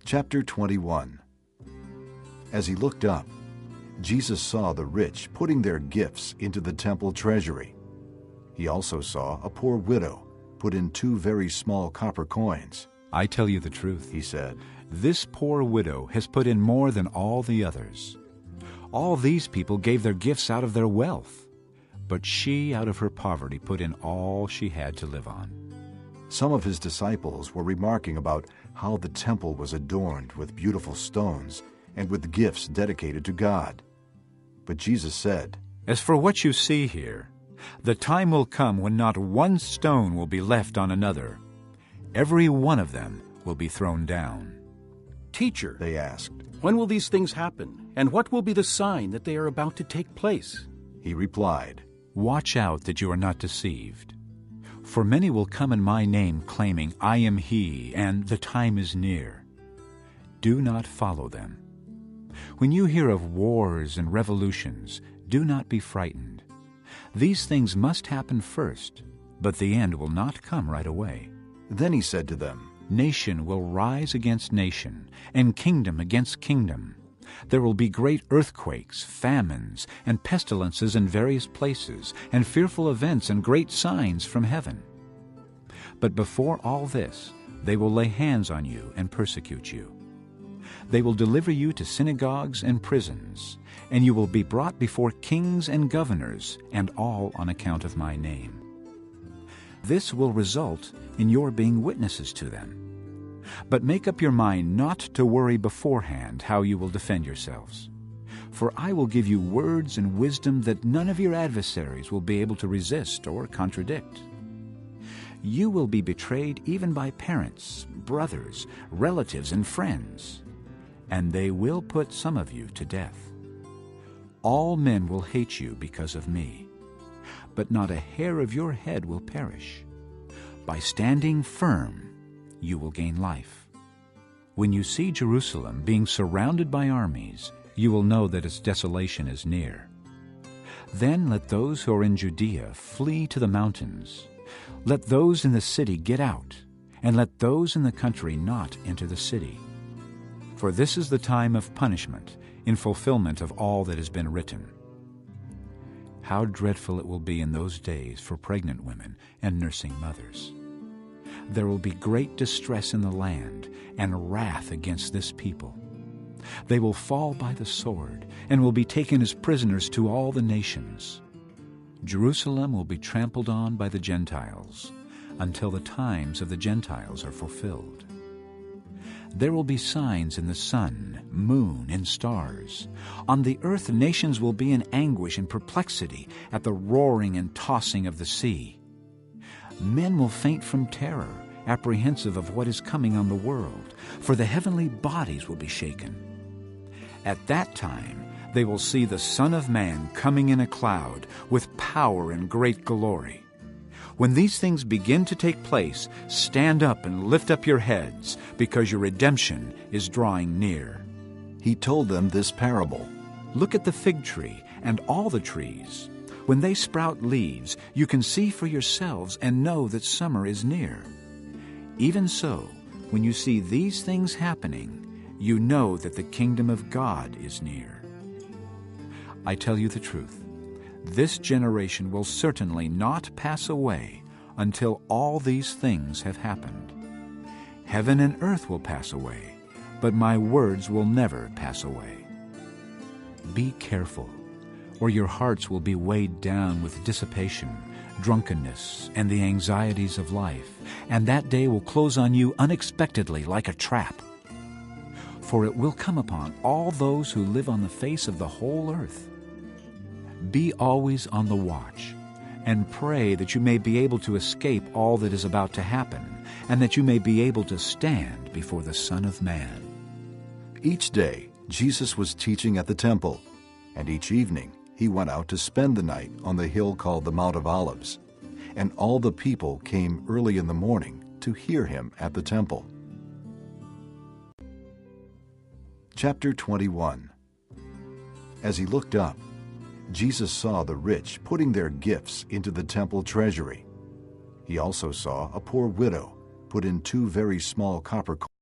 Chapter 21. As he looked up, Jesus saw the rich putting their gifts into the temple treasury. He also saw a poor widow put in 2 very small copper coins. "I tell you the truth," He said, "this poor widow has put in more than all the others. All these people gave their gifts out of their wealth, but she, out of her poverty, put in all she had to live on." Some of his disciples were remarking about how the temple was adorned with beautiful stones and with gifts dedicated to God. But Jesus said, "As for what you see here, the time will come when not one stone will be left on another. Every one of them will be thrown down." "Teacher," they asked. "when will these things happen, and what will be the sign that they are about to take place?" He replied, "Watch out that you are not deceived. For many will come in my name, claiming, 'I am he,' and 'the time is near.' Do not follow them. When you hear of wars and revolutions, do not be frightened. These things must happen first, but the end will not come right away. Then he said to them, Nation will rise against nation, and kingdom against kingdom. There will be great earthquakes, famines, and pestilences in various places, and fearful events and great signs from heaven. But before all this, they will lay hands on you and persecute you. They will deliver you to synagogues and prisons, and you will be brought before kings and governors, and all on account of my name. This will result in your being witnesses to them. But make up your mind not to worry beforehand how you will defend yourselves. For I will give you words and wisdom that none of your adversaries will be able to resist or contradict. You will be betrayed even by parents, brothers, relatives, and friends, and they will put some of you to death. All men will hate you because of me, but not a hair of your head will perish. By standing firm, you will gain life. When you see Jerusalem being surrounded by armies, you will know that its desolation is near. Then let those who are in Judea flee to the mountains. Let those in the city get out, and let those in the country not enter the city. For this is the time of punishment, in fulfillment of all that has been written. How dreadful it will be in those days for pregnant women and nursing mothers. There will be great distress in the land and wrath against this people. They will fall by the sword and will be taken as prisoners to all the nations. Jerusalem will be trampled on by the Gentiles until the times of the Gentiles are fulfilled. There will be signs in the sun, moon, and stars. On the earth nations will be in anguish and perplexity at the roaring and tossing of the sea. Men will faint from terror, apprehensive of what is coming on the world, for the heavenly bodies will be shaken. At that time they will see the Son of Man coming in a cloud with power and great glory. When these things begin to take place, stand up and lift up your heads, because your redemption is drawing near." He told them this parable. Look at the fig tree and all the trees. When they sprout leaves, you can see for yourselves and know that summer is near. Even so, when you see these things happening, you know that the kingdom of God is near. I tell you the truth. This generation will certainly not pass away until all these things have happened. Heaven and earth will pass away, but my words will never pass away. Be careful, or your hearts will be weighed down with dissipation, drunkenness, and the anxieties of life, and that day will close on you unexpectedly like a trap. For it will come upon all those who live on the face of the whole earth. Be always on the watch, and pray that you may be able to escape all that is about to happen, and that you may be able to stand before the Son of Man. Each day Jesus was teaching at the temple, and each evening he went out to spend the night on the hill called the Mount of Olives, and all the people came early in the morning to hear him at the temple. Chapter 21. As he looked up, Jesus saw the rich putting their gifts into the temple treasury. He also saw a poor widow put in 2 very small copper coins.